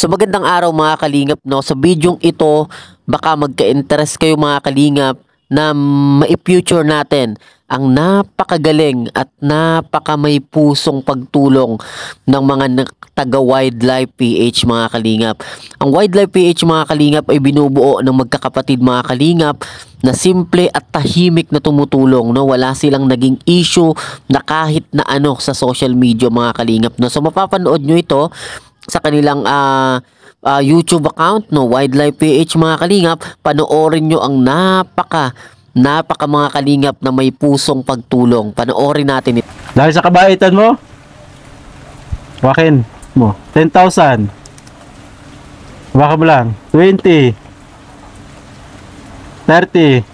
So magandang araw mga kalingap, no. Sa bidyong ito, baka magka-interest kayo mga kalingap na mai-future natin ang napakagaling at napaka may pusong pagtulong ng mga taga Wildlife PH mga kalingap. Ang Wildlife PH mga kalingap ay binubuo ng magkakapatid mga kalingap na simple at tahimik na tumutulong, no. Wala silang naging issue na kahit na ano sa social media mga kalingap, no. So mapapanood nyo ito sa kanilang YouTube account, no, Wildlife PH mga kalingap. Panoorin nyo ang napaka mga kalingap na may pusong pagtulong. Panoorin natin ito. Dahil sa kabaitan mo, wakin mo 10,000. Baka mo lang 20, 30,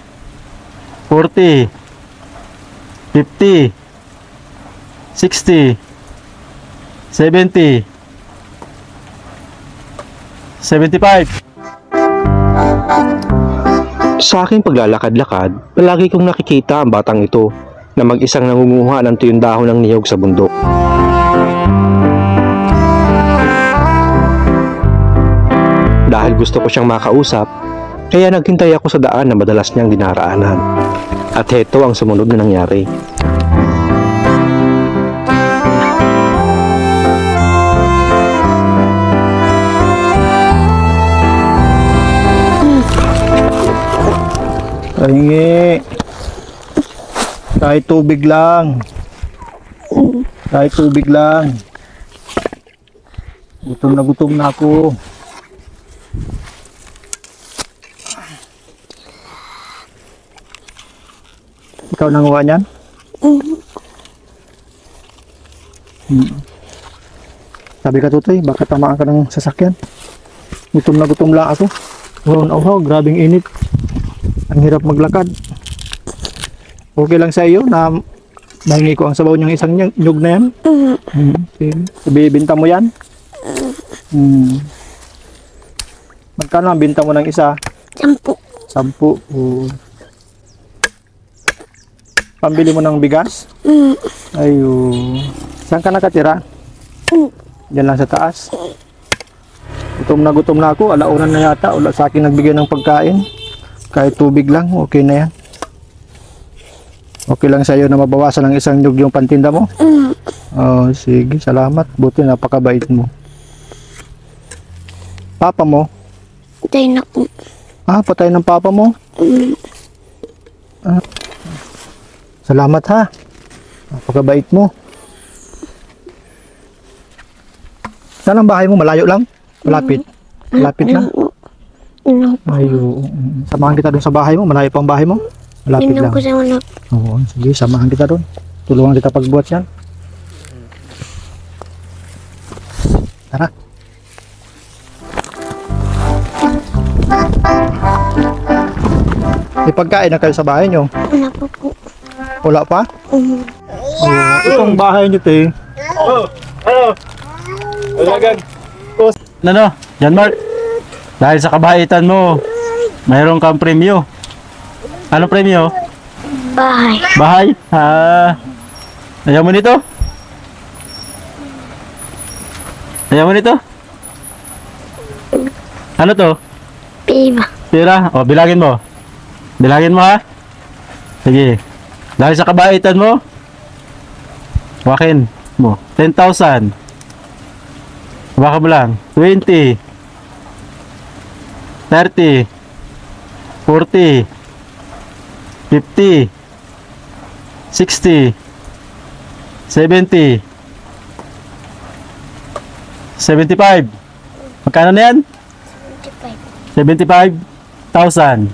40, 50, 60, 70, 75. Sa aking paglalakad-lakad, palagi kong nakikita ang batang ito na mag-isang nangunguha ng tuyong dahon ng niyog sa bundok. Dahil gusto ko siyang makausap, kaya naghintay ako sa daan na madalas niyang dinaraanan. At heto ang sumunod na nangyari. Pahingi. Kahit tubig lang. Kahit tubig lang. Gutom na ako. Ikaw nanguha niyan? Sabi ka, Tutoy, baka tamaan ka ng sasakyan. Gutom lang ako. Uhaw, grabing init. Ang hirap maglakad. Okay lang sa iyo na mahingi ko ang sabaw niyang isang nyug na yan? Ibibinta mo yan? Magkano ang binta mo ng isa? 10. 10. Pambili mo ng bigas? Ayun. Saan ka nakatira? Diyan lang sa taas. Gutom na ako. Alaunan na yata. Wala sa akin nagbigay ng pagkain. Kahit tubig lang, okay na yan. Okay lang sa iyo na mabawasan ng isang nyug yung pantinda mo? Oh, sige, salamat. Buti napakabait mo. Papa mo? Patay na po. Patay ng papa mo? Salamat ha. Napakabait mo. Saan ang bahay mo? Malayo lang? Malapit? Malapit lang? Ayun. Samahan kita doon sa bahay mo. Malayo pa ang bahay mo? Malapit lang. Oo, sige, samahan kita doon. Tulungan kita pagbuhat yan. Tara. May pagkain na kayo sa bahay nyo? Wala pa po. Wala pa? Itong bahay nyo, te. Ano? Yan, Mark. Dahil sa kabaitan mo, mayroon kang premyo. Ano premyo? Bahay. Bahay? Ayaw mo nito? Ayaw mo nito? Ano to? Piba. Pira? O, bilangin mo. Bilangin mo ha? Sige. Dahil sa kabaitan mo, wakin mo 10,000. Baka mo lang 20, 30, 40, 50, 60, 70, 75. Magkano na yan? 75,000.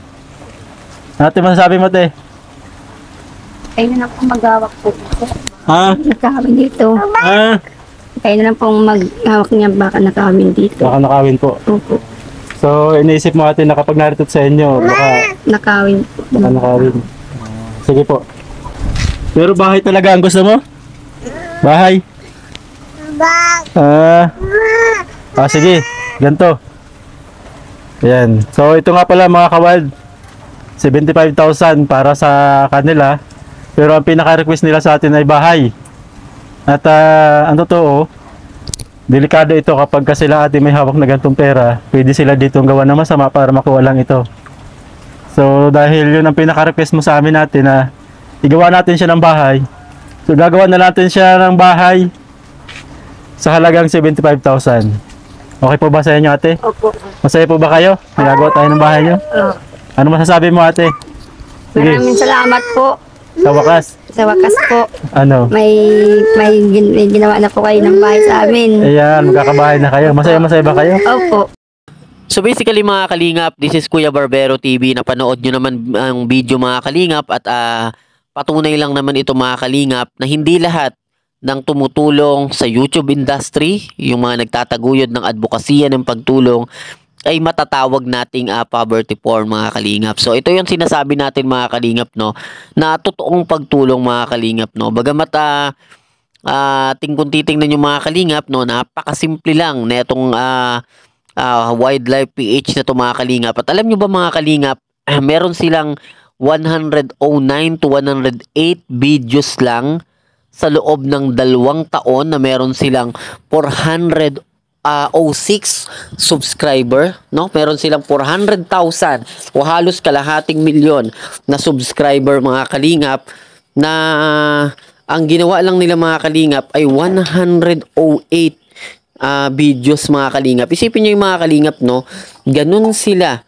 Ano ito masasabi mo, te? Kayo na lang pong maghawak po. Ha? Nakawin dito. Ha? Kayo na lang pong maghawak niya baka nakawin dito. Baka nakawin po. Opo. So, iniisip mo natin na kapag narito sa inyo, baka Nakawin po. nakawin. Sige po. Pero bahay talaga ang gusto mo? Bahay? Sige. Ganito. Ayan. So, ito nga pala mga kawild. 75,000 para sa kanila. Pero ang pinaka-request nila sa atin ay bahay. At ang totoo, delikado ito kapag sila ate may hawak na gantong pera, pwede sila ditong gawa ng masama para makuha lang ito. So dahil yun ang pinaka-request mo sa amin natin na igawa natin siya ng bahay. So gagawa na natin siya ng bahay sa halagang 75,000. Okay po ba sa inyo ate? Opo. Masaya po ba kayo? Nagagawa tayo ng bahay nyo? Ano masasabi mo ate? Sige, Maraming salamat po. sa wakas. Sa wakas po, Ano? may ginawa na po kayo ng bahay sa amin. Ayan, magkakabahay na kayo. Masaya ba kayo? Opo. So basically mga kalingap, this is Kuya Barbero TV. Napanood nyo naman ang video mga kalingap at patunay lang naman ito mga kalingap na hindi lahat ng tumutulong sa YouTube industry, yung mga nagtataguyod ng advokasya ng pagtulong, ay matatawag nating poverty porn mga kalingap. So ito yung sinasabi natin mga kalingap, no, na totoong pagtulong mga kalingap, no. Bagamat kung titingnan yung mga kalingap, no, napakasimple lang na itong Wildlife PH na to mga kalingap. At alam nyo ba mga kalingap, meron silang 109 to 108 videos lang sa loob ng 2 taon na meron silang 406 subscriber, no? Meron silang 400,000 o halos kalahating milyon na subscriber mga kalingap, na ang ginawa lang nila mga kalingap ay 108 videos mga kalingap. Isipin niyo yung mga kalingap, no? Ganun sila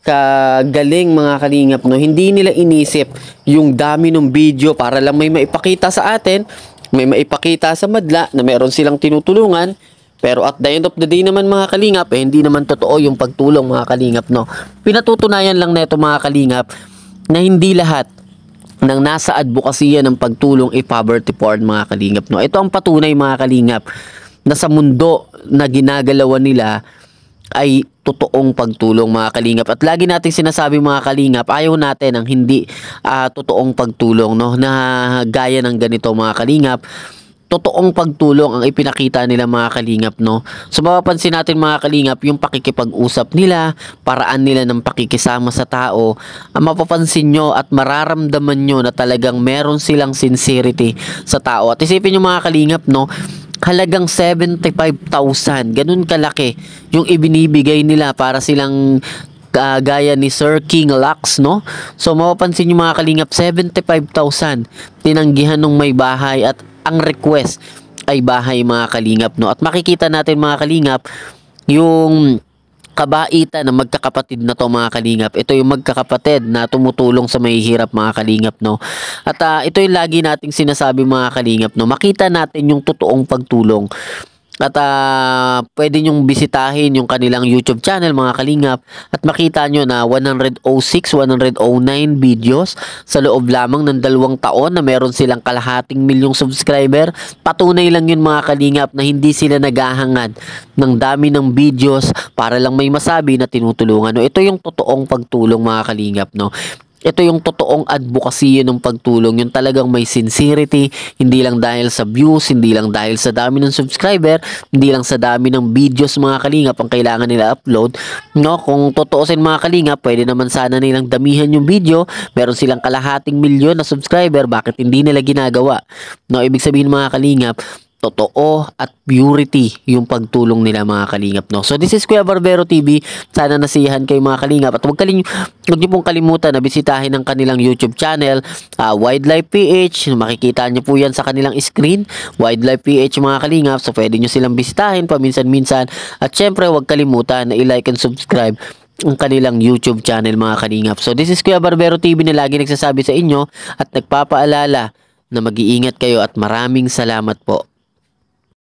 kagaling mga kalingap, no? Hindi nila inisip yung dami ng video para lang may maipakita sa atin, may maipakita sa madla na meron silang tinutulungan, pero at the end of the day naman mga kalingap, hindi naman totoo yung pagtulong mga kalingap, no? Pinatutunayan lang neto mga kalingap na hindi lahat ng nasa advokasya ng pagtulong poverty porn mga kalingap, no? Ito ang patunay mga kalingap na sa mundo na ginagalawan nila ay totoong pagtulong mga kalingap. At lagi natin sinasabi mga kalingap, ayaw natin ang hindi totoong pagtulong, no, na gaya ng ganito mga kalingap. Totoong pagtulong ang ipinakita nila mga kalingap, no. So mapapansin natin mga kalingap yung pakikipag-usap nila, paraan nila ng pakikisama sa tao. Mapapansin nyo at mararamdaman nyo na talagang meron silang sincerity sa tao. At isipin nyo mga kalingap, no, halagang 75,000, ganun kalaki yung ibinibigay nila para silang gaya ni Sir King Lux, no? So mapapansin nyo mga kalingap, 75,000 tinanggihan ng may bahay at ang request ay bahay mga kalingap, no? At makikita natin mga kalingap yung kabaitan ng magkakapatid na to mga kalingap. Ito yung magkakapatid na tumutulong sa mahihirap mga kalingap, no? At ito yung lagi nating sinasabi mga kalingap, no? Makita natin yung totoong pagtulong. At pwede nyong bisitahin yung kanilang YouTube channel mga kalingap at makita nyo na 106, 109 videos sa loob lamang ng 2 taon na meron silang kalahating milyong subscriber. Patunay lang yun mga kalingap na hindi sila naghahangad ng dami ng videos para lang may masabi na tinutulungan, no? Ito yung totoong pagtulong mga kalingap, no? Ito yung totoong advokasya ng pagtulong, yung talagang may sincerity, hindi lang dahil sa views, hindi lang dahil sa dami ng subscriber, hindi lang sa dami ng videos mga kalingap ang kailangan nila upload, no? Kung totoosin mga kalingap, pwede naman sana nilang damihan yung video, meron silang kalahating milyon na subscriber, bakit hindi nila ginagawa, no? Ibig sabihin mga kalingap, totoo at purity yung pagtulong nila mga kalingap, no? So this is Kuya Barbero TV. Sana nasiyahan kayo mga kalingap at huwag niyo pong kalimutan na bisitahin ang kanilang YouTube channel, Wildlife PH. Makikita niyo po yan sa kanilang screen, Wildlife PH mga kalingap. So pwede niyo silang bisitahin paminsan-minsan at syempre huwag kalimutan na i-like and subscribe ang kanilang YouTube channel mga kalingap. So this is Kuya Barbero TV na lagi nagsasabi sa inyo at nagpapaalala na mag-iingat kayo at maraming salamat po.